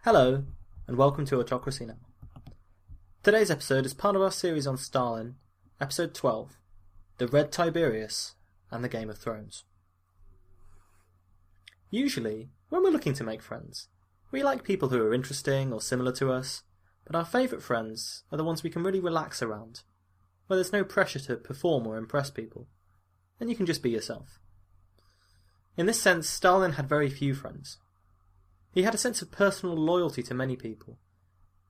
Hello, and welcome to Autocracy Now! Today's episode is part of our series on Stalin, episode 12, The Red Tiberius and the Game of Thrones. Usually, when we're looking to make friends, we like people who are interesting or similar to us, but our favourite friends are the ones we can really relax around, where there's no pressure to perform or impress people, and you can just be yourself. In this sense, Stalin had very few friends. He had a sense of personal loyalty to many people.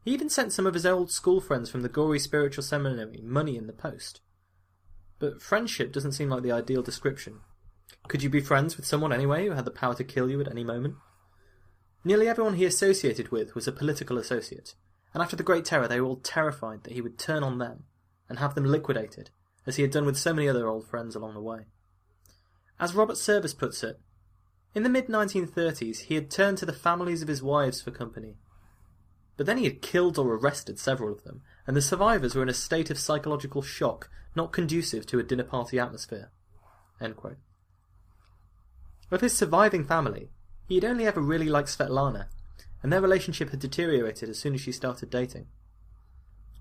He even sent some of his old school friends from the gory spiritual seminary money in the post. But friendship doesn't seem like the ideal description. Could you be friends with someone anyway who had the power to kill you at any moment? Nearly everyone he associated with was a political associate, and after the Great Terror they were all terrified that he would turn on them and have them liquidated, as he had done with so many other old friends along the way. As Robert Service puts it, in the mid-1930s he had turned to the families of his wives for company. But then he had killed or arrested several of them, and the survivors were in a state of psychological shock not conducive to a dinner party atmosphere. End quote. Of his surviving family, he had only ever really liked Svetlana, and their relationship had deteriorated as soon as she started dating.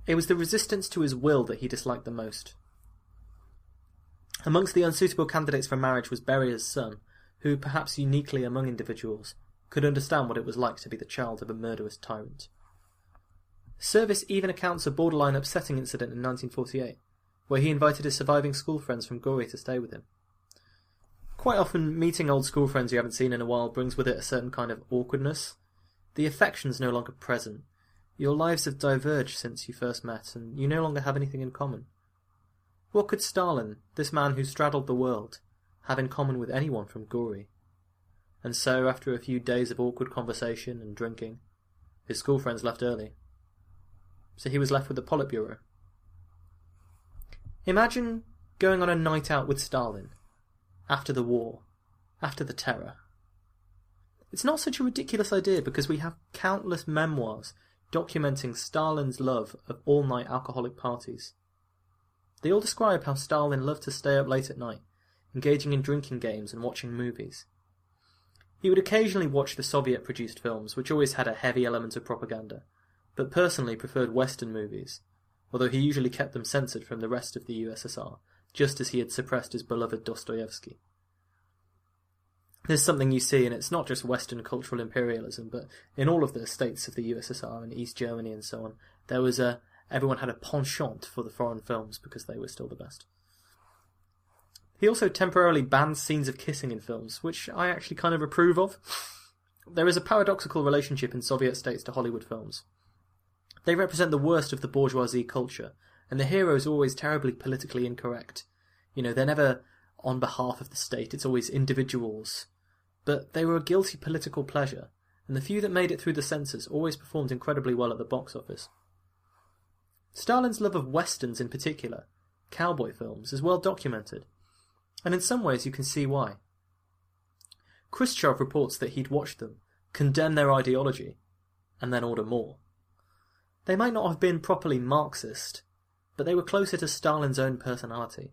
It was the resistance to his will that he disliked the most. Amongst the unsuitable candidates for marriage was Beria's son, who, perhaps uniquely among individuals, could understand what it was like to be the child of a murderous tyrant. Service even accounts a borderline upsetting incident in 1948, where he invited his surviving school friends from Gori to stay with him. Quite often, meeting old school friends you haven't seen in a while brings with it a certain kind of awkwardness. The affection's no longer present. Your lives have diverged since you first met, and you no longer have anything in common. What could Stalin, this man who straddled the world, have in common with anyone from Gori? And so, after a few days of awkward conversation and drinking, his school friends left early. So he was left with the Politburo. Imagine going on a night out with Stalin, after the war, after the terror. It's not such a ridiculous idea because we have countless memoirs documenting Stalin's love of all-night alcoholic parties. They all describe how Stalin loved to stay up late at night, engaging in drinking games and watching movies. He would occasionally watch the Soviet-produced films, which always had a heavy element of propaganda, but personally preferred Western movies, although he usually kept them censored from the rest of the USSR, just as he had suppressed his beloved Dostoevsky. There's something you see, and it's not just Western cultural imperialism, but in all of the states of the USSR and East Germany and so on, everyone had a penchant for the foreign films because they were still the best. He also temporarily banned scenes of kissing in films, which I actually kind of approve of. There is a paradoxical relationship in Soviet states to Hollywood films. They represent the worst of the bourgeoisie culture, and the heroes are always terribly politically incorrect. You know, they're never on behalf of the state, it's always individuals. But they were a guilty political pleasure, and the few that made it through the censors always performed incredibly well at the box office. Stalin's love of westerns in particular, cowboy films, is well documented, and in some ways you can see why. Khrushchev reports that he'd watch them, condemn their ideology, and then order more. They might not have been properly Marxist, but they were closer to Stalin's own personality,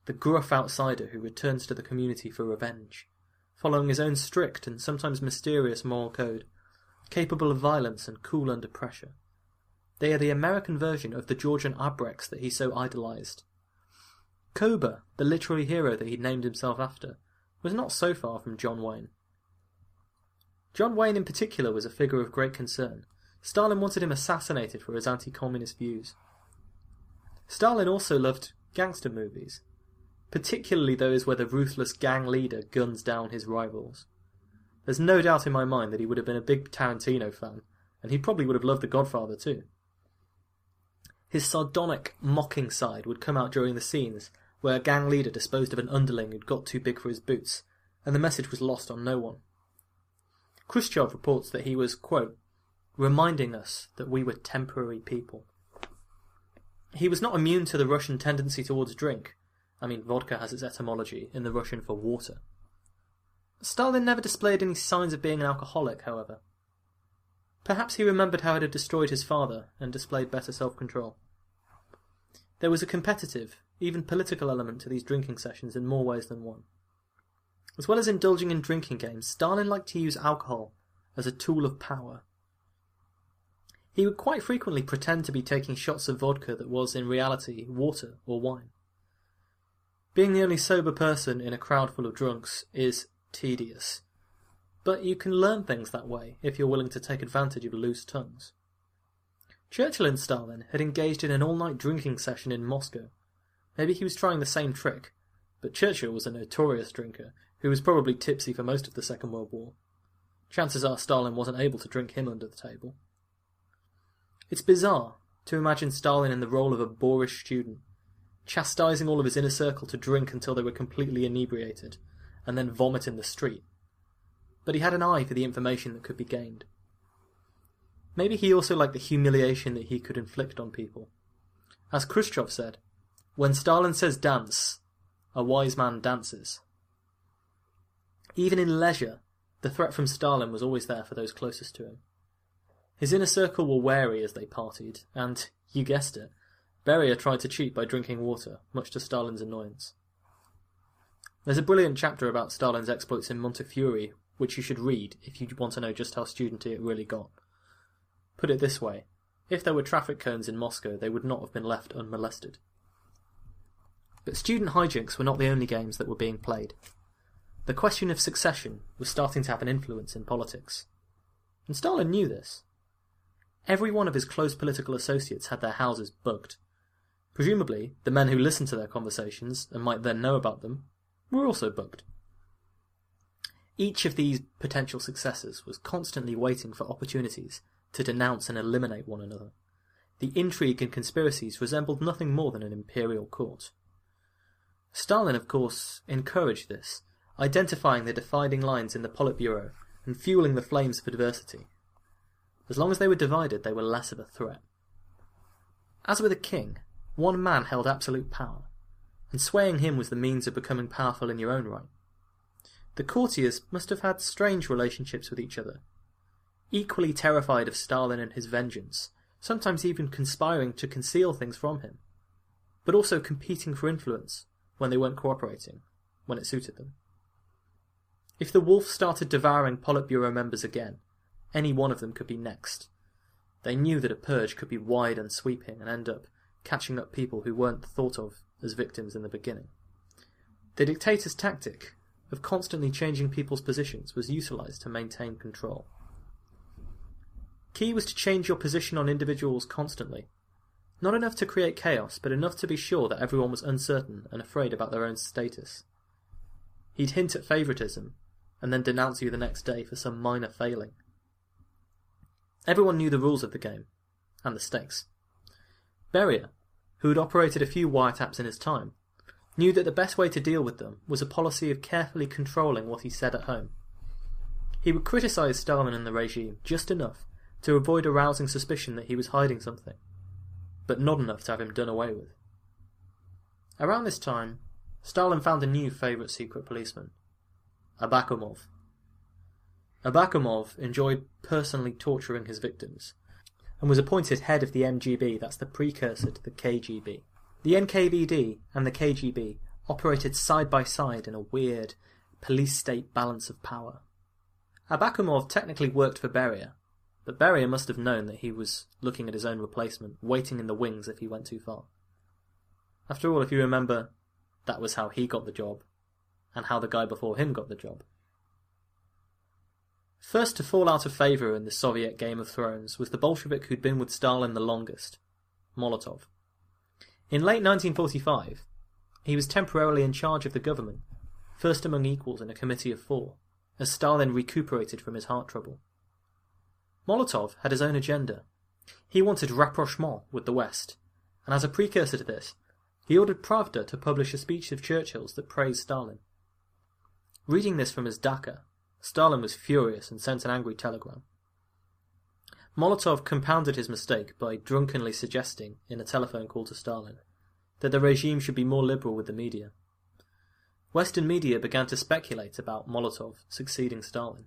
the gruff outsider who returns to the community for revenge, following his own strict and sometimes mysterious moral code, capable of violence and cool under pressure. They are the American version of the Georgian Abreks that he so idolized. Koba, the literary hero that he'd named himself after, was not so far from John Wayne. John Wayne in particular was a figure of great concern. Stalin wanted him assassinated for his anti-communist views. Stalin also loved gangster movies, particularly those where the ruthless gang leader guns down his rivals. There's no doubt in my mind that he would have been a big Tarantino fan, and he probably would have loved The Godfather too. His sardonic, mocking side would come out during the scenes where a gang leader disposed of an underling who'd got too big for his boots, and the message was lost on no one. Khrushchev reports that he was, quote, reminding us that we were temporary people. He was not immune to the Russian tendency towards drink. I mean, vodka has its etymology in the Russian for water. Stalin never displayed any signs of being an alcoholic, however. Perhaps he remembered how it had destroyed his father and displayed better self-control. There was a competitive, even political element to these drinking sessions in more ways than one. As well as indulging in drinking games, Stalin liked to use alcohol as a tool of power, He would quite frequently pretend to be taking shots of vodka that was, in reality, water or wine. Being the only sober person in a crowd full of drunks is tedious, but you can learn things that way if you're willing to take advantage of loose tongues. Churchill and Stalin had engaged in an all-night drinking session in Moscow. Maybe he was trying the same trick, but Churchill was a notorious drinker who was probably tipsy for most of the Second World War. Chances are Stalin wasn't able to drink him under the table. It's bizarre to imagine Stalin in the role of a boorish student, chastising all of his inner circle to drink until they were completely inebriated, and then vomit in the street. But he had an eye for the information that could be gained. Maybe he also liked the humiliation that he could inflict on people. As Khrushchev said, "When Stalin says dance, a wise man dances." Even in leisure, the threat from Stalin was always there for those closest to him. His inner circle were wary as they partied, and, you guessed it, Beria tried to cheat by drinking water, much to Stalin's annoyance. There's a brilliant chapter about Stalin's exploits in Montefiore, which you should read if you want to know just how studenty it really got. Put it this way, if there were traffic cones in Moscow, they would not have been left unmolested. But student hijinks were not the only games that were being played. The question of succession was starting to have an influence in politics. And Stalin knew this. Every one of his close political associates had their houses bugged. Presumably, the men who listened to their conversations, and might then know about them, were also bugged. Each of these potential successors was constantly waiting for opportunities to denounce and eliminate one another. The intrigue and conspiracies resembled nothing more than an imperial court. Stalin, of course, encouraged this, identifying the dividing lines in the Politburo and fueling the flames of adversity. As long as they were divided, they were less of a threat. As with a king, one man held absolute power, and swaying him was the means of becoming powerful in your own right. The courtiers must have had strange relationships with each other, equally terrified of Stalin and his vengeance, sometimes even conspiring to conceal things from him, but also competing for influence when they weren't cooperating, when it suited them. If the wolf started devouring Politburo members again, any one of them could be next. They knew that a purge could be wide and sweeping and end up catching up people who weren't thought of as victims in the beginning. The dictator's tactic of constantly changing people's positions was utilised to maintain control. Key was to change your position on individuals constantly. Not enough to create chaos, but enough to be sure that everyone was uncertain and afraid about their own status. He'd hint at favouritism, and then denounce you the next day for some minor failing. Everyone knew the rules of the game, and the stakes. Beria, who had operated a few wiretaps in his time, knew that the best way to deal with them was a policy of carefully controlling what he said at home. He would criticise Stalin and the regime just enough to avoid arousing suspicion that he was hiding something, but not enough to have him done away with. Around this time, Stalin found a new favourite secret policeman, Abakumov. Abakumov enjoyed personally torturing his victims, and was appointed head of the MGB, that's the precursor to the KGB. The NKVD and the KGB operated side by side in a weird, police-state balance of power. Abakumov technically worked for Beria, but Beria must have known that he was looking at his own replacement, waiting in the wings if he went too far. After all, if you remember, that was how he got the job, and how the guy before him got the job. First to fall out of favour in the Soviet Game of Thrones was the Bolshevik who'd been with Stalin the longest, Molotov. In late 1945, he was temporarily in charge of the government, first among equals in a committee of 4, as Stalin recuperated from his heart trouble. Molotov had his own agenda. He wanted rapprochement with the West, and as a precursor to this, he ordered Pravda to publish a speech of Churchill's that praised Stalin. Reading this from his dacha, Stalin was furious and sent an angry telegram. Molotov compounded his mistake by drunkenly suggesting, in a telephone call to Stalin, that the regime should be more liberal with the media. Western media began to speculate about Molotov succeeding Stalin.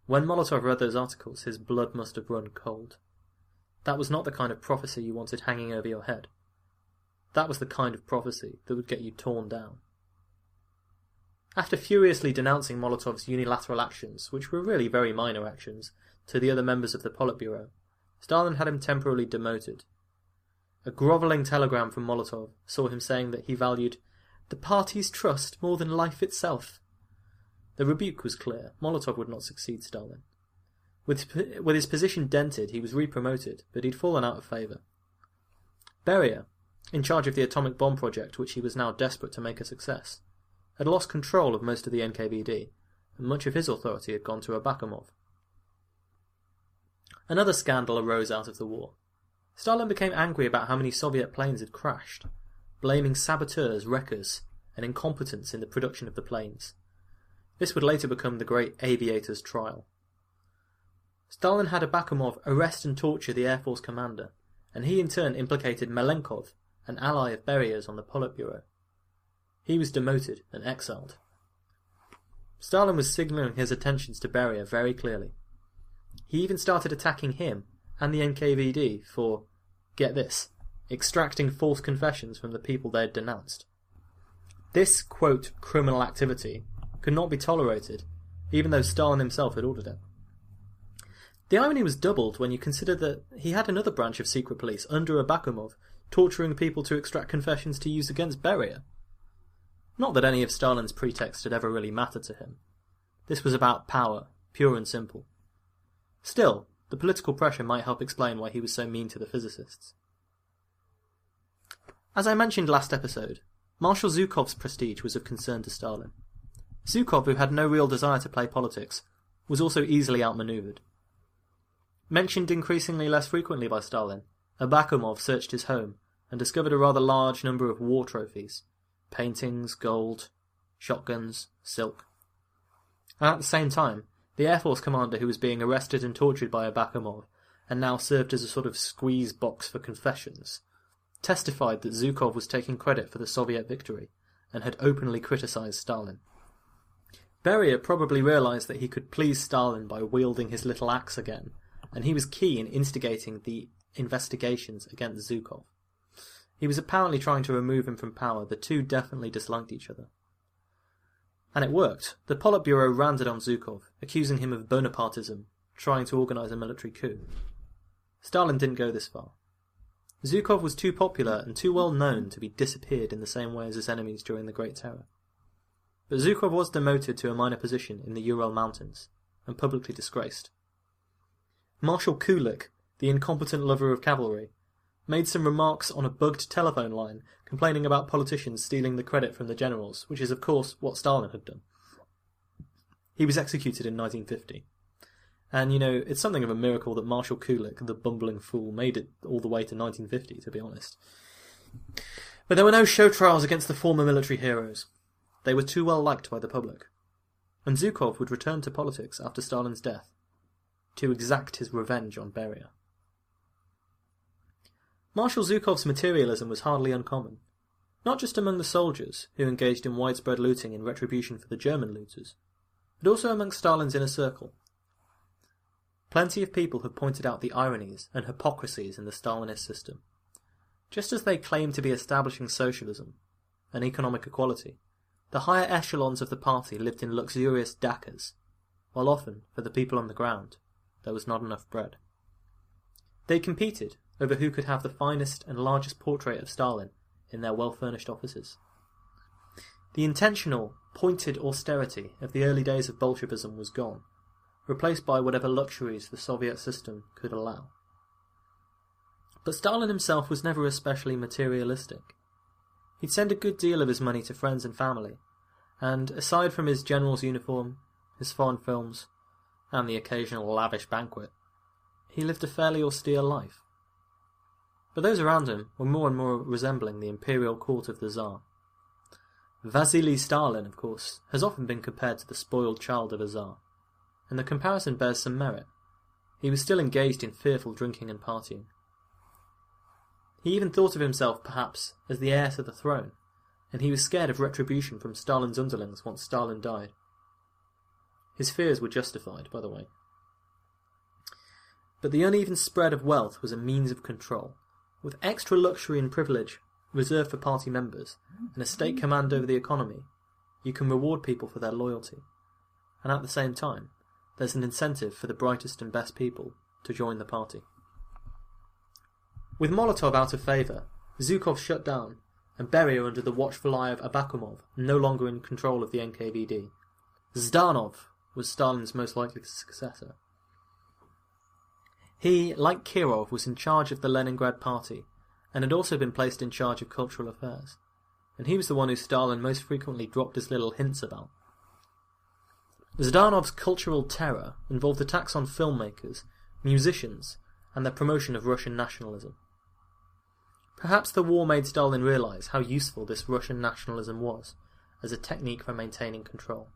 When Molotov read those articles, his blood must have run cold. That was not the kind of prophecy you wanted hanging over your head. That was the kind of prophecy that would get you torn down. After furiously denouncing Molotov's unilateral actions, which were really very minor actions, to the other members of the Politburo, Stalin had him temporarily demoted. A grovelling telegram from Molotov saw him saying that he valued the party's trust more than life itself. The rebuke was clear. Molotov would not succeed Stalin. With his position dented, he was re-promoted, but he'd fallen out of favour. Beria, in charge of the atomic bomb project which he was now desperate to make a success, had lost control of most of the NKVD, and much of his authority had gone to Abakumov. Another scandal arose out of the war. Stalin became angry about how many Soviet planes had crashed, blaming saboteurs, wreckers, and incompetence in the production of the planes. This would later become the Great Aviators' Trial. Stalin had Abakumov arrest and torture the Air Force commander, and he in turn implicated Malenkov, an ally of Beria's, on the Politburo. He was demoted and exiled. Stalin was signalling his attentions to Beria very clearly. He even started attacking him and the NKVD for, get this, extracting false confessions from the people they had denounced. This, quote, criminal activity could not be tolerated, even though Stalin himself had ordered it. The irony was doubled when you consider that he had another branch of secret police under Abakumov torturing people to extract confessions to use against Beria. Not that any of Stalin's pretext had ever really mattered to him. This was about power, pure and simple. Still, the political pressure might help explain why he was so mean to the physicists. As I mentioned last episode, Marshal Zhukov's prestige was of concern to Stalin. Zhukov, who had no real desire to play politics, was also easily outmanoeuvred. Mentioned increasingly less frequently by Stalin, Abakumov searched his home and discovered a rather large number of war trophies: paintings, gold, shotguns, silk. And at the same time, the Air Force commander who was being arrested and tortured by Abakumov and now served as a sort of squeeze box for confessions, testified that Zhukov was taking credit for the Soviet victory and had openly criticised Stalin. Beria probably realised that he could please Stalin by wielding his little axe again, and he was key in instigating the investigations against Zhukov. He was apparently trying to remove him from power. The two definitely disliked each other. And it worked. The Politburo ranted on Zhukov, accusing him of Bonapartism, trying to organise a military coup. Stalin didn't go this far. Zhukov was too popular and too well known to be disappeared in the same way as his enemies during the Great Terror. But Zhukov was demoted to a minor position in the Ural Mountains, and publicly disgraced. Marshal Kulik, the incompetent lover of cavalry, made some remarks on a bugged telephone line complaining about politicians stealing the credit from the generals, which is of course what Stalin had done. He was executed in 1950. And, it's something of a miracle that Marshal Kulik, the bumbling fool, made it all the way to 1950, to be honest. But there were no show trials against the former military heroes. They were too well liked by the public. And Zhukov would return to politics after Stalin's death, to exact his revenge on Beria. Marshal Zhukov's materialism was hardly uncommon, not just among the soldiers, who engaged in widespread looting in retribution for the German looters, but also among Stalin's inner circle. Plenty of people have pointed out the ironies and hypocrisies in the Stalinist system. Just as they claimed to be establishing socialism and economic equality, the higher echelons of the party lived in luxurious dachas, while often, for the people on the ground, there was not enough bread. They competed over who could have the finest and largest portrait of Stalin in their well-furnished offices. The intentional, pointed austerity of the early days of Bolshevism was gone, replaced by whatever luxuries the Soviet system could allow. But Stalin himself was never especially materialistic. He'd send a good deal of his money to friends and family, and aside from his general's uniform, his foreign films, and the occasional lavish banquet, he lived a fairly austere life. But those around him were more and more resembling the imperial court of the Tsar. Vasily Stalin, of course, has often been compared to the spoiled child of a Tsar, and the comparison bears some merit. He was still engaged in fearful drinking and partying. He even thought of himself, perhaps, as the heir to the throne, and he was scared of retribution from Stalin's underlings once Stalin died. His fears were justified, by the way. But the uneven spread of wealth was a means of control, with extra luxury and privilege reserved for party members, and a state command over the economy. You can reward people for their loyalty, and at the same time, there's an incentive for the brightest and best people to join the party. With Molotov out of favour, Zhukov shut down, and Beria under the watchful eye of Abakumov, no longer in control of the NKVD. Zhdanov was Stalin's most likely successor. He, like Kirov, was in charge of the Leningrad Party, and had also been placed in charge of cultural affairs, and he was the one who Stalin most frequently dropped his little hints about. Zhdanov's cultural terror involved attacks on filmmakers, musicians, and the promotion of Russian nationalism. Perhaps the war made Stalin realise how useful this Russian nationalism was as a technique for maintaining control.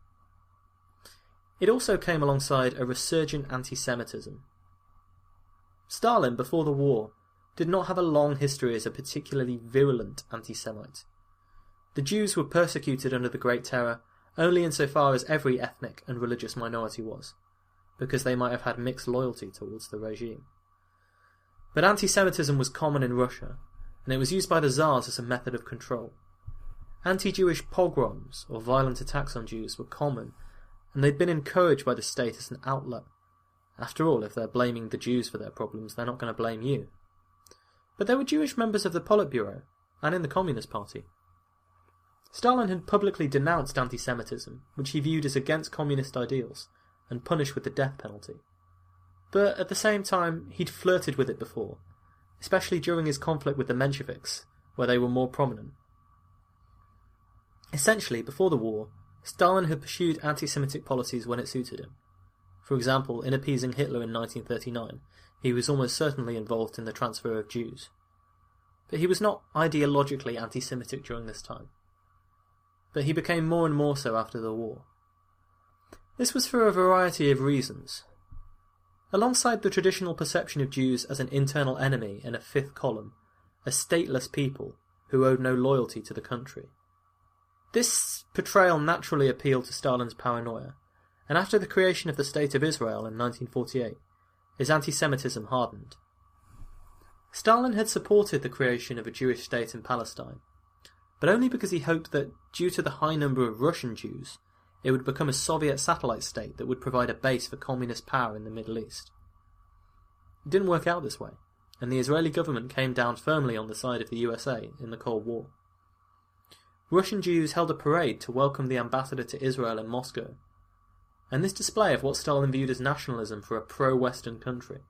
It also came alongside a resurgent anti-Semitism. Stalin, before the war, did not have a long history as a particularly virulent anti-Semite. The Jews were persecuted under the Great Terror only insofar as every ethnic and religious minority was, because they might have had mixed loyalty towards the regime. But anti-Semitism was common in Russia, and it was used by the Tsars as a method of control. Anti-Jewish pogroms, or violent attacks on Jews, were common, and they'd been encouraged by the state as an outlet. After all, if they're blaming the Jews for their problems, they're not going to blame you. But there were Jewish members of the Politburo, and in the Communist Party. Stalin had publicly denounced anti-Semitism, which he viewed as against communist ideals, and punished with the death penalty. But at the same time, he'd flirted with it before, especially during his conflict with the Mensheviks, where they were more prominent. Essentially, before the war, Stalin had pursued anti-Semitic policies when it suited him. For example, in appeasing Hitler in 1939, he was almost certainly involved in the transfer of Jews. But he was not ideologically anti-Semitic during this time. But he became more and more so after the war. This was for a variety of reasons. Alongside the traditional perception of Jews as an internal enemy and a fifth column, a stateless people who owed no loyalty to the country. This portrayal naturally appealed to Stalin's paranoia, and after the creation of the State of Israel in 1948, his anti-Semitism hardened. Stalin had supported the creation of a Jewish state in Palestine, but only because he hoped that, due to the high number of Russian Jews, it would become a Soviet satellite state that would provide a base for communist power in the Middle East. It didn't work out this way, and the Israeli government came down firmly on the side of the USA in the Cold War. Russian Jews held a parade to welcome the ambassador to Israel in Moscow, and this display of what Stalin viewed as nationalism for a pro-Western country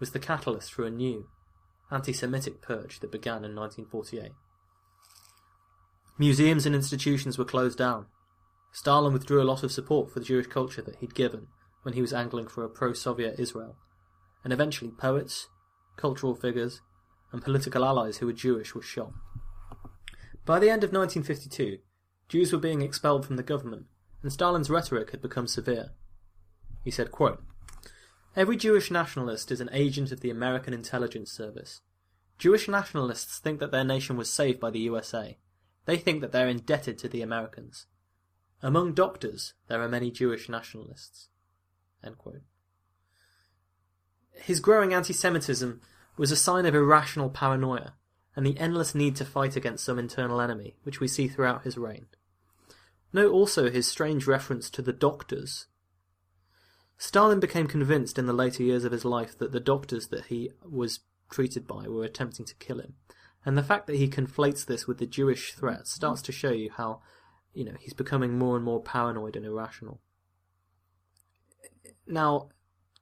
was the catalyst for a new, anti-Semitic purge that began in 1948. Museums and institutions were closed down. Stalin withdrew a lot of support for the Jewish culture that he'd given when he was angling for a pro-Soviet Israel, and eventually poets, cultural figures, and political allies who were Jewish were shot. By the end of 1952, Jews were being expelled from the government, and Stalin's rhetoric had become severe. He said, quote, "Every Jewish nationalist is an agent of the American intelligence service. Jewish nationalists think that their nation was saved by the USA. They think that they're indebted to the Americans. Among doctors, there are many Jewish nationalists." End quote. His growing anti-Semitism was a sign of irrational paranoia, and the endless need to fight against some internal enemy, which we see throughout his reign. Note also his strange reference to the doctors. Stalin became convinced in the later years of his life that the doctors that he was treated by were attempting to kill him, and the fact that he conflates this with the Jewish threat starts to show you how, he's becoming more and more paranoid and irrational. Now,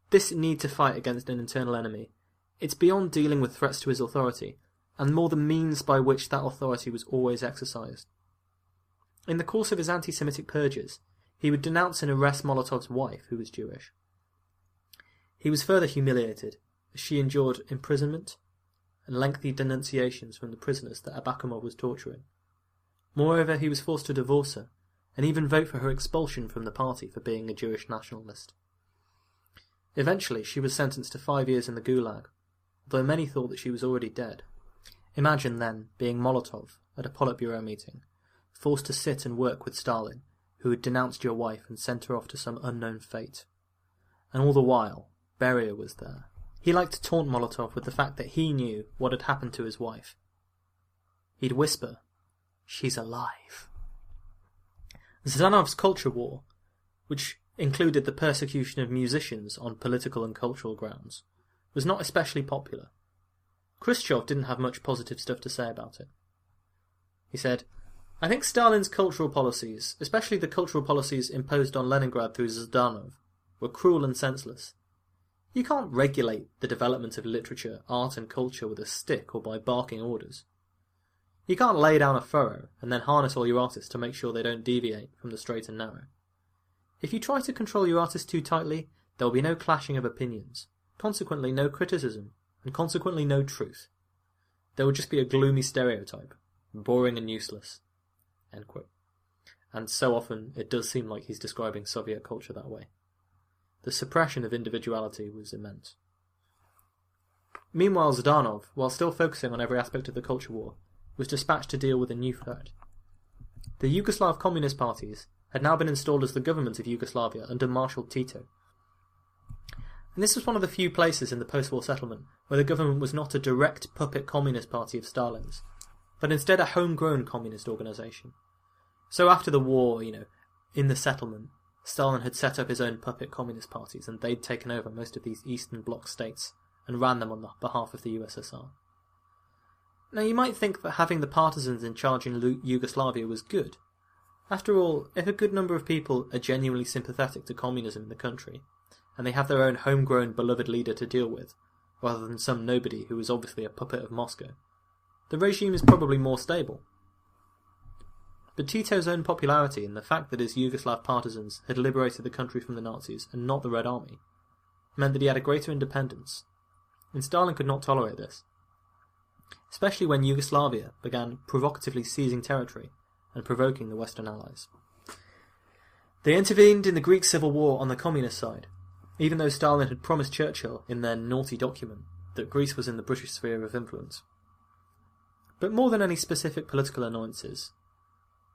this need to fight against an internal enemy, it's beyond dealing with threats to his authority, and more the means by which that authority was always exercised. In the course of his anti-Semitic purges, he would denounce and arrest Molotov's wife, who was Jewish. He was further humiliated, as she endured imprisonment and lengthy denunciations from the prisoners that Abakumov was torturing. Moreover, he was forced to divorce her, and even vote for her expulsion from the party for being a Jewish nationalist. Eventually, she was sentenced to 5 years in the Gulag, although many thought that she was already dead. Imagine, then, being Molotov at a Politburo meeting, forced to sit and work with Stalin, who had denounced your wife and sent her off to some unknown fate. And all the while, Beria was there. He liked to taunt Molotov with the fact that he knew what had happened to his wife. He'd whisper, "She's alive." Zhdanov's culture war, which included the persecution of musicians on political and cultural grounds, was not especially popular. Khrushchev didn't have much positive stuff to say about it. He said, "I think Stalin's cultural policies, especially the cultural policies imposed on Leningrad through Zhdanov, were cruel and senseless. You can't regulate the development of literature, art and culture with a stick or by barking orders. You can't lay down a furrow and then harness all your artists to make sure they don't deviate from the straight and narrow. If you try to control your artists too tightly, there will be no clashing of opinions, consequently no criticism, and consequently no truth. There will just be a gloomy stereotype, boring and useless." End quote. And so often it does seem like he's describing Soviet culture that way. The suppression of individuality was immense. Meanwhile, Zhdanov, while still focusing on every aspect of the culture war, was dispatched to deal with a new threat. The Yugoslav communist parties had now been installed as the government of Yugoslavia under Marshal Tito. And this was one of the few places in the post-war settlement where the government was not a direct puppet communist party of Stalin's, but instead a homegrown communist organisation. So after the war, in the settlement, Stalin had set up his own puppet communist parties, and they'd taken over most of these Eastern Bloc states and ran them on the behalf of the USSR. Now you might think that having the partisans in charge in Yugoslavia was good. After all, if a good number of people are genuinely sympathetic to communism in the country, and they have their own homegrown beloved leader to deal with, rather than some nobody who is obviously a puppet of Moscow, the regime is probably more stable. But Tito's own popularity and the fact that his Yugoslav partisans had liberated the country from the Nazis and not the Red Army meant that he had a greater independence, and Stalin could not tolerate this, especially when Yugoslavia began provocatively seizing territory and provoking the Western Allies. They intervened in the Greek Civil War on the communist side, even though Stalin had promised Churchill in their naughty document that Greece was in the British sphere of influence. But more than any specific political annoyances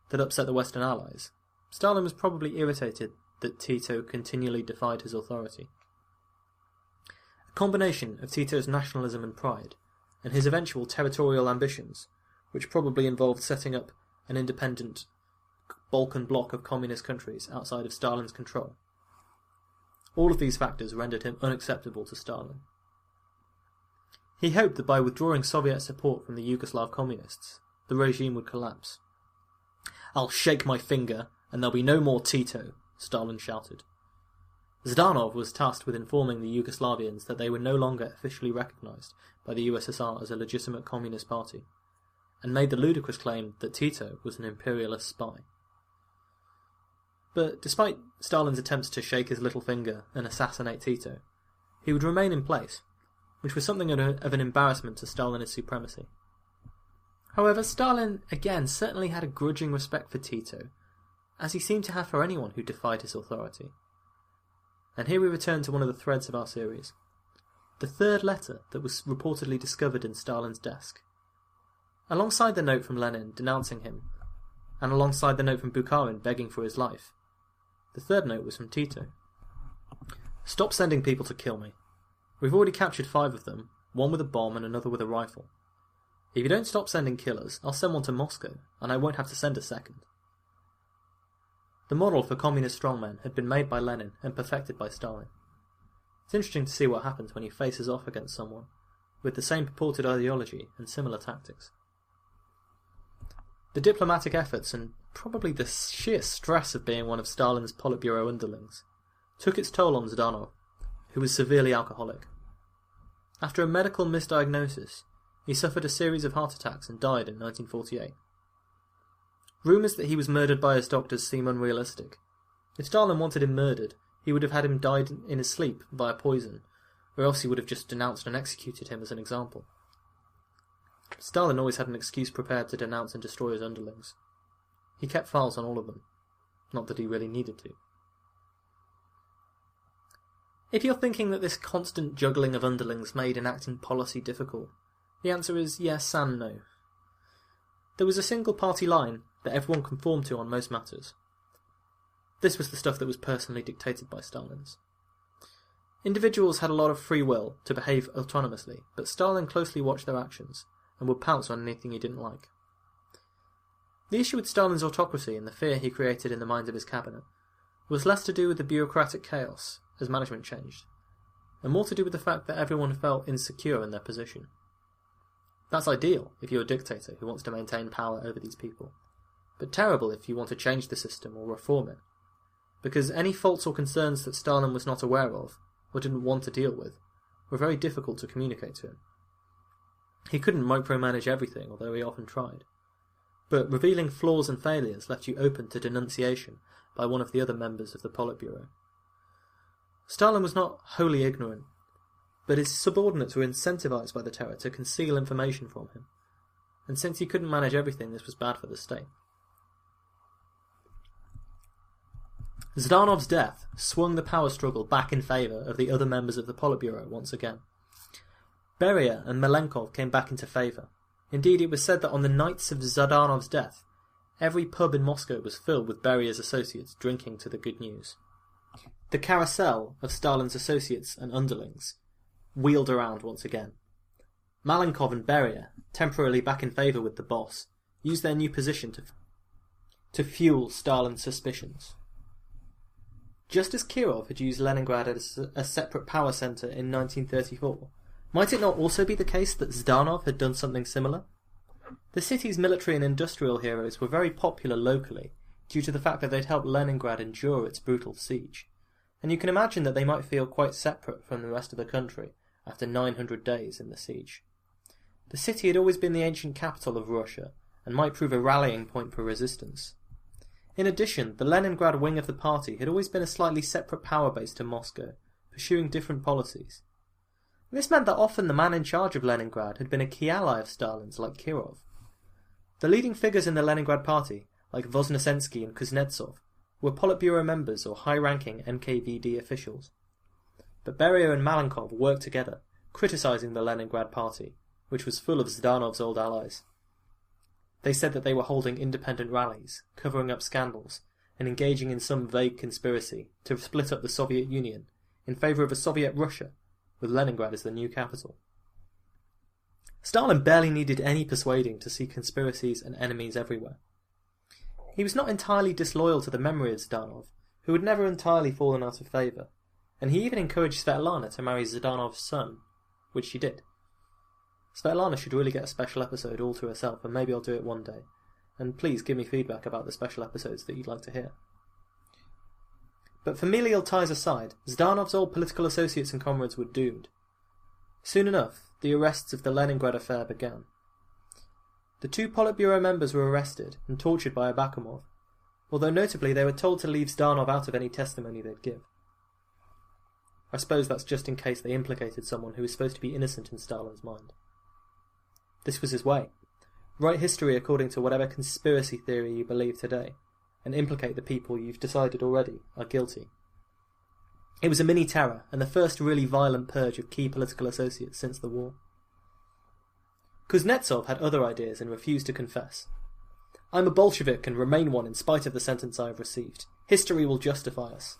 that upset the Western Allies, Stalin was probably irritated that Tito continually defied his authority. A combination of Tito's nationalism and pride, and his eventual territorial ambitions, which probably involved setting up an independent Balkan bloc of communist countries outside of Stalin's control. All of these factors rendered him unacceptable to Stalin. He hoped that by withdrawing Soviet support from the Yugoslav communists, the regime would collapse. "I'll shake my finger, and there'll be no more Tito," Stalin shouted. Zhdanov was tasked with informing the Yugoslavians that they were no longer officially recognised by the USSR as a legitimate communist party, and made the ludicrous claim that Tito was an imperialist spy. But despite Stalin's attempts to shake his little finger and assassinate Tito, he would remain in place, which was something of an embarrassment to Stalinist supremacy. However, Stalin, again, certainly had a grudging respect for Tito, as he seemed to have for anyone who defied his authority. And here we return to one of the threads of our series, the third letter that was reportedly discovered in Stalin's desk. Alongside the note from Lenin denouncing him, and alongside the note from Bukharin begging for his life, the third note was from Tito. "Stop sending people to kill me. We've already captured 5 of them, one with a bomb and another with a rifle. If you don't stop sending killers, I'll send one to Moscow, and I won't have to send a second." The model for communist strongmen had been made by Lenin and perfected by Stalin. It's interesting to see what happens when he faces off against someone with the same purported ideology and similar tactics. The diplomatic efforts and probably the sheer stress of being one of Stalin's Politburo underlings took its toll on Zhdanov, who was severely alcoholic. After a medical misdiagnosis, he suffered a series of heart attacks and died in 1948. Rumours that he was murdered by his doctors seem unrealistic. If Stalin wanted him murdered, he would have had him died in his sleep via poison, or else he would have just denounced and executed him as an example. Stalin always had an excuse prepared to denounce and destroy his underlings. He kept files on all of them, not that he really needed to. If you're thinking that this constant juggling of underlings made enacting policy difficult, the answer is yes and no. There was a single party line that everyone conformed to on most matters. This was the stuff that was personally dictated by Stalin's. Individuals had a lot of free will to behave autonomously, but Stalin closely watched their actions, and would pounce on anything he didn't like. The issue with Stalin's autocracy and the fear he created in the minds of his cabinet was less to do with the bureaucratic chaos as management changed, and more to do with the fact that everyone felt insecure in their position. That's ideal if you're a dictator who wants to maintain power over these people, but terrible if you want to change the system or reform it, because any faults or concerns that Stalin was not aware of, or didn't want to deal with, were very difficult to communicate to him. He couldn't micromanage everything, although he often tried, but revealing flaws and failures left you open to denunciation by one of the other members of the Politburo. Stalin was not wholly ignorant, but his subordinates were incentivized by the terror to conceal information from him, and since he couldn't manage everything, this was bad for the state. Zhdanov's death swung the power struggle back in favour of the other members of the Politburo once again. Beria and Malenkov came back into favour. Indeed, it was said that on the nights of Zhdanov's death, every pub in Moscow was filled with Beria's associates drinking to the good news. The carousel of Stalin's associates and underlings wheeled around once again. Malenkov and Beria, temporarily back in favour with the boss, used their new position to fuel Stalin's suspicions. Just as Kirov had used Leningrad as a separate power centre in 1934, might it not also be the case that Zhdanov had done something similar? The city's military and industrial heroes were very popular locally due to the fact that they'd helped Leningrad endure its brutal siege, and you can imagine that they might feel quite separate from the rest of the country after 900 days in the siege. The city had always been the ancient capital of Russia and might prove a rallying point for resistance. In addition, the Leningrad wing of the party had always been a slightly separate power base to Moscow, pursuing different policies. This meant that often the man in charge of Leningrad had been a key ally of Stalin's, like Kirov. The leading figures in the Leningrad party, like Voznesensky and Kuznetsov, were Politburo members or high-ranking NKVD officials. But Beria and Malenkov worked together, criticising the Leningrad party, which was full of Zhdanov's old allies. They said that they were holding independent rallies, covering up scandals, and engaging in some vague conspiracy to split up the Soviet Union in favour of a Soviet Russia, with Leningrad as the new capital. Stalin barely needed any persuading to see conspiracies and enemies everywhere. He was not entirely disloyal to the memory of Zhdanov, who had never entirely fallen out of favour, and he even encouraged Svetlana to marry Zhdanov's son, which she did. Svetlana should really get a special episode all to herself, and maybe I'll do it one day. And please give me feedback about the special episodes that you'd like to hear. But familial ties aside, Zhdanov's old political associates and comrades were doomed. Soon enough, the arrests of the Leningrad affair began. The 2 Politburo members were arrested and tortured by Abakumov, although notably they were told to leave Zhdanov out of any testimony they'd give. I suppose that's just in case they implicated someone who was supposed to be innocent in Stalin's mind. This was his way. Write history according to whatever conspiracy theory you believe today, and implicate the people you've decided already are guilty. It was a mini-terror, and the first really violent purge of key political associates since the war. Kuznetsov had other ideas and refused to confess. "I'm a Bolshevik and remain one in spite of the sentence I have received. History will justify us."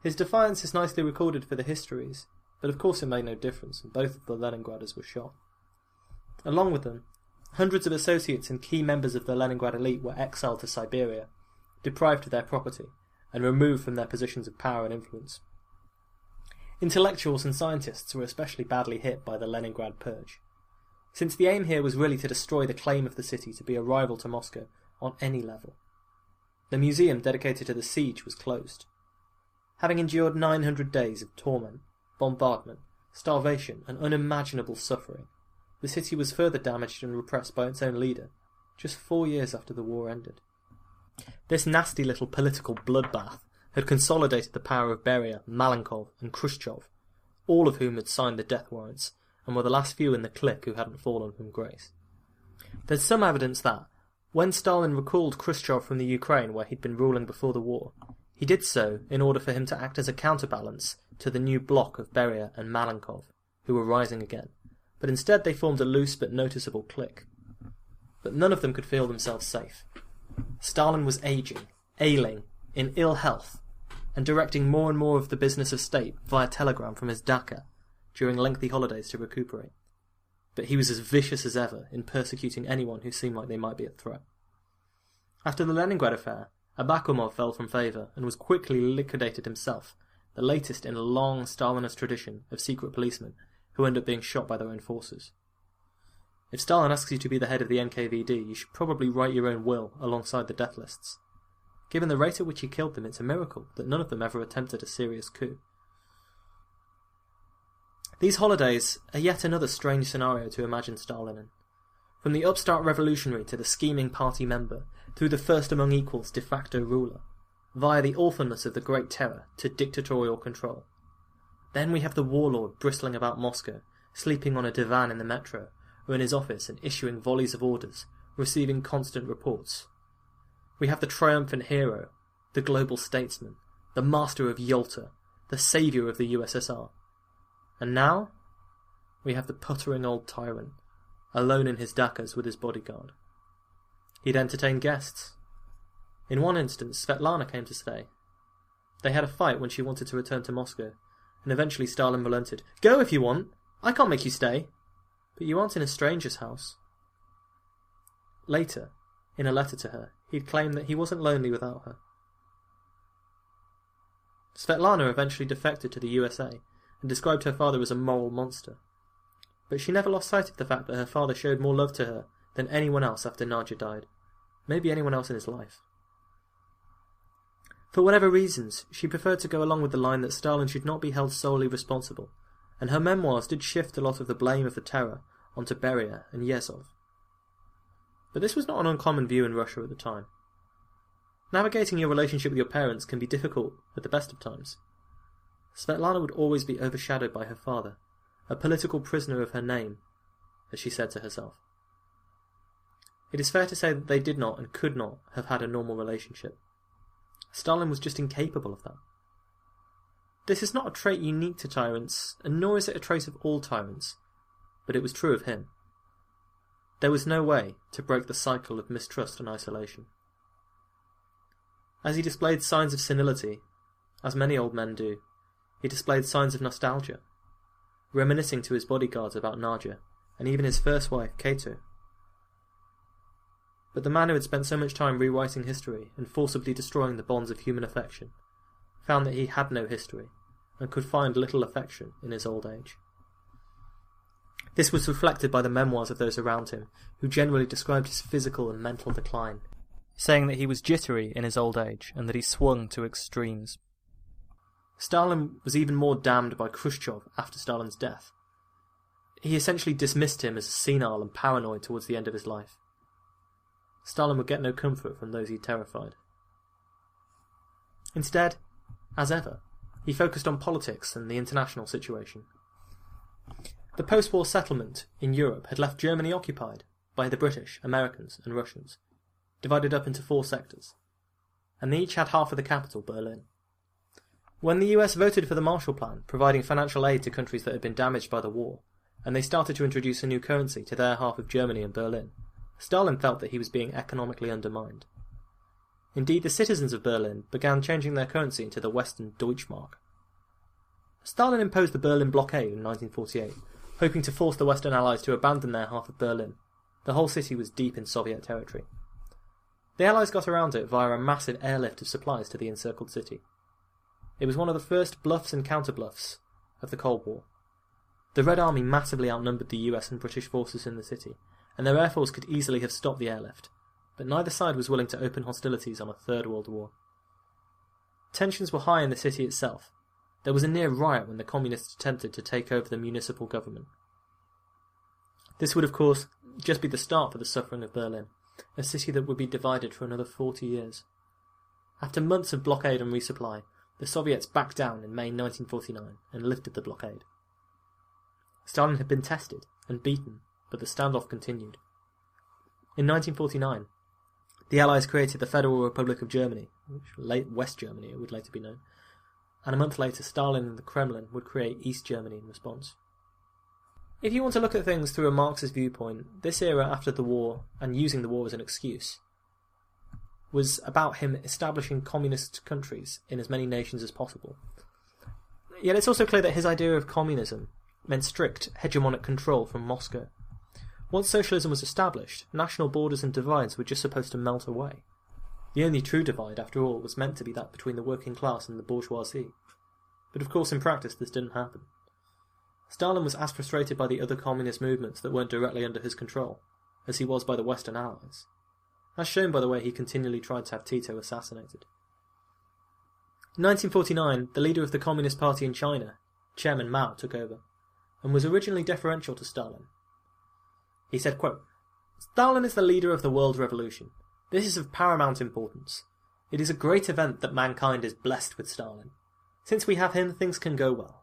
His defiance is nicely recorded for the histories, but of course it made no difference, and both of the Leningraders were shot. Along with them, hundreds of associates and key members of the Leningrad elite were exiled to Siberia, deprived of their property, and removed from their positions of power and influence. Intellectuals and scientists were especially badly hit by the Leningrad purge, since the aim here was really to destroy the claim of the city to be a rival to Moscow on any level. The museum dedicated to the siege was closed. Having endured 900 days of torment, bombardment, starvation, and unimaginable suffering, the city was further damaged and repressed by its own leader, just 4 years after the war ended. This nasty little political bloodbath had consolidated the power of Beria, Malenkov, and Khrushchev, all of whom had signed the death warrants, and were the last few in the clique who hadn't fallen from grace. There's some evidence that, when Stalin recalled Khrushchev from the Ukraine where he'd been ruling before the war, he did so in order for him to act as a counterbalance to the new bloc of Beria and Malenkov, who were rising again, but instead they formed a loose but noticeable clique. But none of them could feel themselves safe. Stalin was aging, ailing, in ill health, and directing more and more of the business of state via telegram from his dacha during lengthy holidays to recuperate. But he was as vicious as ever in persecuting anyone who seemed like they might be a threat. After the Leningrad affair, Abakumov fell from favour and was quickly liquidated himself, the latest in a long Stalinist tradition of secret policemen who end up being shot by their own forces. If Stalin asks you to be the head of the NKVD, you should probably write your own will alongside the death lists. Given the rate at which he killed them, it's a miracle that none of them ever attempted a serious coup. These holidays are yet another strange scenario to imagine Stalin in. From the upstart revolutionary to the scheming party member, through the first among equals de facto ruler, via the awfulness of the Great Terror to dictatorial control. Then we have the warlord bristling about Moscow, sleeping on a divan in the metro, or in his office and issuing volleys of orders, receiving constant reports. We have the triumphant hero, the global statesman, the master of Yalta, the saviour of the USSR. And now, we have the puttering old tyrant, alone in his dakas with his bodyguard. He'd entertain guests. In one instance, Svetlana came to stay. They had a fight when she wanted to return to Moscow, and eventually Stalin relented. "Go if you want. I can't make you stay. But you aren't in a stranger's house." Later, in a letter to her, he'd claimed that he wasn't lonely without her. Svetlana eventually defected to the USA and described her father as a moral monster. But she never lost sight of the fact that her father showed more love to her than anyone else after Nadja died. Maybe anyone else in his life. For whatever reasons, she preferred to go along with the line that Stalin should not be held solely responsible, and her memoirs did shift a lot of the blame of the terror onto Beria and Yezhov. But this was not an uncommon view in Russia at the time. Navigating your relationship with your parents can be difficult at the best of times. Svetlana would always be overshadowed by her father, a political prisoner of her name, as she said to herself. It is fair to say that they did not and could not have had a normal relationship. Stalin was just incapable of that. This is not a trait unique to tyrants, and nor is it a trait of all tyrants, but it was true of him. There was no way to break the cycle of mistrust and isolation. As he displayed signs of senility, as many old men do, he displayed signs of nostalgia, reminiscing to his bodyguards about Nadja, and even his first wife, Kato. But the man who had spent so much time rewriting history and forcibly destroying the bonds of human affection found that he had no history and could find little affection in his old age. This was reflected by the memoirs of those around him, who generally described his physical and mental decline, saying that he was jittery in his old age and that he swung to extremes. Stalin was even more damned by Khrushchev after Stalin's death. He essentially dismissed him as senile and paranoid towards the end of his life. Stalin would get no comfort from those he terrified. Instead, as ever, he focused on politics and the international situation. The post-war settlement in Europe had left Germany occupied by the British, Americans and Russians, divided up into 4 sectors, and they each had half of the capital, Berlin. When the US voted for the Marshall Plan, providing financial aid to countries that had been damaged by the war, and they started to introduce a new currency to their half of Germany and Berlin, Stalin felt that he was being economically undermined. Indeed, the citizens of Berlin began changing their currency into the Western Deutschmark. Stalin imposed the Berlin blockade in 1948, hoping to force the Western Allies to abandon their half of Berlin. The whole city was deep in Soviet territory. The Allies got around it via a massive airlift of supplies to the encircled city. It was one of the first bluffs and counter-bluffs of the Cold War. The Red Army massively outnumbered the US and British forces in the city, and their air force could easily have stopped the airlift, but neither side was willing to open hostilities on a Third World War. Tensions were high in the city itself. There was a near riot when the communists attempted to take over the municipal government. This would, of course, just be the start for the suffering of Berlin, a city that would be divided for another 40 years. After months of blockade and resupply, the Soviets backed down in May 1949 and lifted the blockade. Stalin had been tested and beaten, but the standoff continued. In 1949, the Allies created the Federal Republic of Germany, West Germany it would later be known, and a month later Stalin and the Kremlin would create East Germany in response. If you want to look at things through a Marxist viewpoint, this era after the war, and using the war as an excuse, was about him establishing communist countries in as many nations as possible. Yet it's also clear that his idea of communism meant strict hegemonic control from Moscow. Once socialism was established, national borders and divides were just supposed to melt away. The only true divide, after all, was meant to be that between the working class and the bourgeoisie. But of course in practice this didn't happen. Stalin was as frustrated by the other communist movements that weren't directly under his control as he was by the Western Allies, as shown by the way he continually tried to have Tito assassinated. In 1949, the leader of the Communist Party in China, Chairman Mao, took over, and was originally deferential to Stalin. He said, quote, "Stalin is the leader of the world revolution. This is of paramount importance. It is a great event that mankind is blessed with Stalin. Since we have him, things can go well.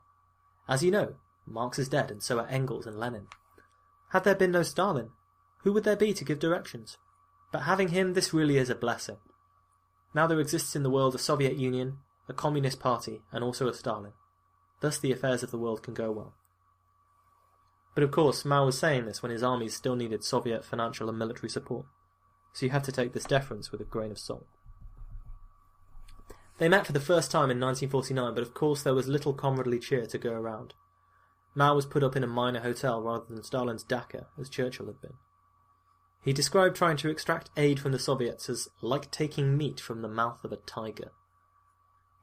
As you know, Marx is dead, and so are Engels and Lenin. Had there been no Stalin, who would there be to give directions? But having him, this really is a blessing. Now there exists in the world a Soviet Union, a Communist Party, and also a Stalin. Thus the affairs of the world can go well." But of course, Mao was saying this when his armies still needed Soviet financial and military support, so you have to take this deference with a grain of salt. They met for the first time in 1949, but of course there was little comradely cheer to go around. Mao was put up in a minor hotel rather than Stalin's Dhaka, as Churchill had been. He described trying to extract aid from the Soviets as like taking meat from the mouth of a tiger.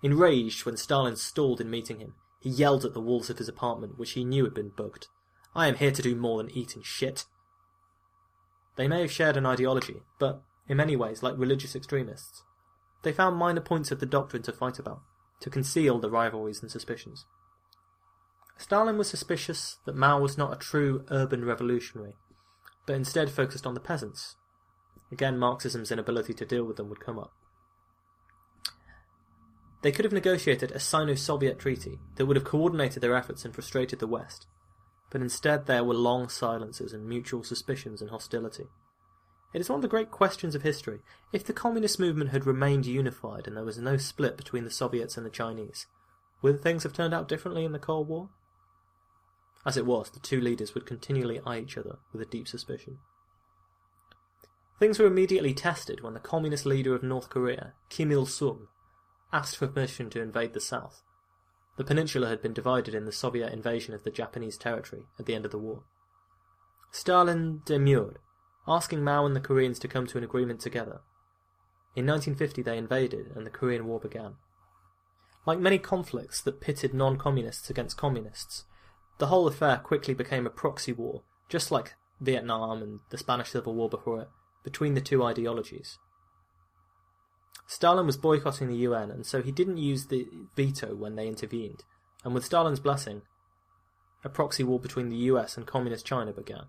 Enraged when Stalin stalled in meeting him, he yelled at the walls of his apartment, which he knew had been bugged. "I am here to do more than eat and shit." They may have shared an ideology, but, in many ways, like religious extremists, they found minor points of the doctrine to fight about, to conceal the rivalries and suspicions. Stalin was suspicious that Mao was not a true urban revolutionary, but instead focused on the peasants. Again, Marxism's inability to deal with them would come up. They could have negotiated a Sino-Soviet treaty that would have coordinated their efforts and frustrated the West, but instead there were long silences and mutual suspicions and hostility. It is one of the great questions of history. If the communist movement had remained unified and there was no split between the Soviets and the Chinese, would things have turned out differently in the Cold War? As it was, the two leaders would continually eye each other with a deep suspicion. Things were immediately tested when the communist leader of North Korea, Kim Il-sung, asked for permission to invade the south. The peninsula had been divided in the Soviet invasion of the Japanese territory at the end of the war. Stalin demurred, asking Mao and the Koreans to come to an agreement together. In 1950 they invaded, and the Korean War began. Like many conflicts that pitted non-communists against communists, the whole affair quickly became a proxy war, just like Vietnam and the Spanish Civil War before it, between the two ideologies. Stalin was boycotting the UN, and so he didn't use the veto when they intervened, and with Stalin's blessing, a proxy war between the US and Communist China began.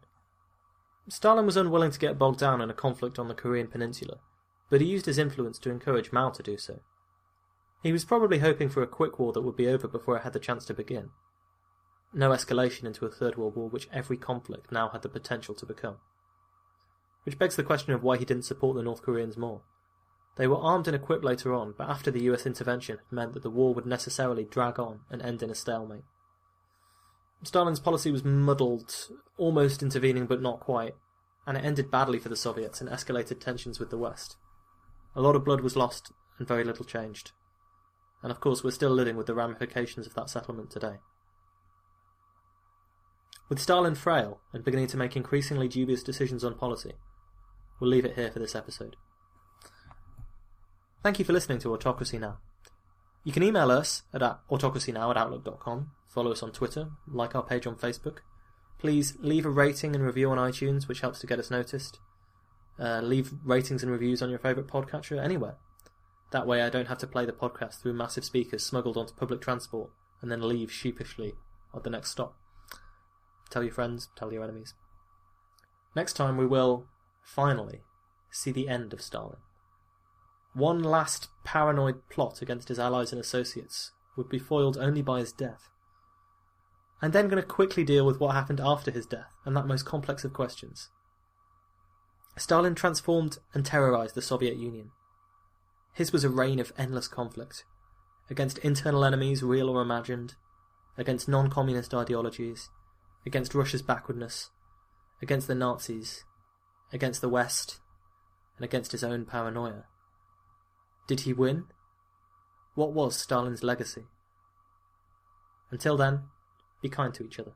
Stalin was unwilling to get bogged down in a conflict on the Korean peninsula, but he used his influence to encourage Mao to do so. He was probably hoping for a quick war that would be over before it had the chance to begin. No escalation into a Third World War, which every conflict now had the potential to become. Which begs the question of why he didn't support the North Koreans more. They were armed and equipped later on, but after the US intervention had meant that the war would necessarily drag on and end in a stalemate. Stalin's policy was muddled, almost intervening but not quite, and it ended badly for the Soviets and escalated tensions with the West. A lot of blood was lost, and very little changed. And of course we're still living with the ramifications of that settlement today. With Stalin frail and beginning to make increasingly dubious decisions on policy, we'll leave it here for this episode. Thank you for listening to Autocracy Now. You can email us at autocracynow@outlook.com, follow us on Twitter, like our page on Facebook. Please leave a rating and review on iTunes, which helps to get us noticed. Leave ratings and reviews on your favourite podcatcher anywhere. That way I don't have to play the podcast through massive speakers smuggled onto public transport and then leave sheepishly at the next stop. Tell your friends, tell your enemies. Next time we will, finally, see the end of Stalin. One last paranoid plot against his allies and associates would be foiled only by his death. I'm then going to quickly deal with what happened after his death, and that most complex of questions. Stalin transformed and terrorized the Soviet Union. His was a reign of endless conflict, against internal enemies, real or imagined, against non-communist ideologies, against Russia's backwardness, against the Nazis, against the West, and against his own paranoia. Did he win? What was Stalin's legacy? Until then, be kind to each other.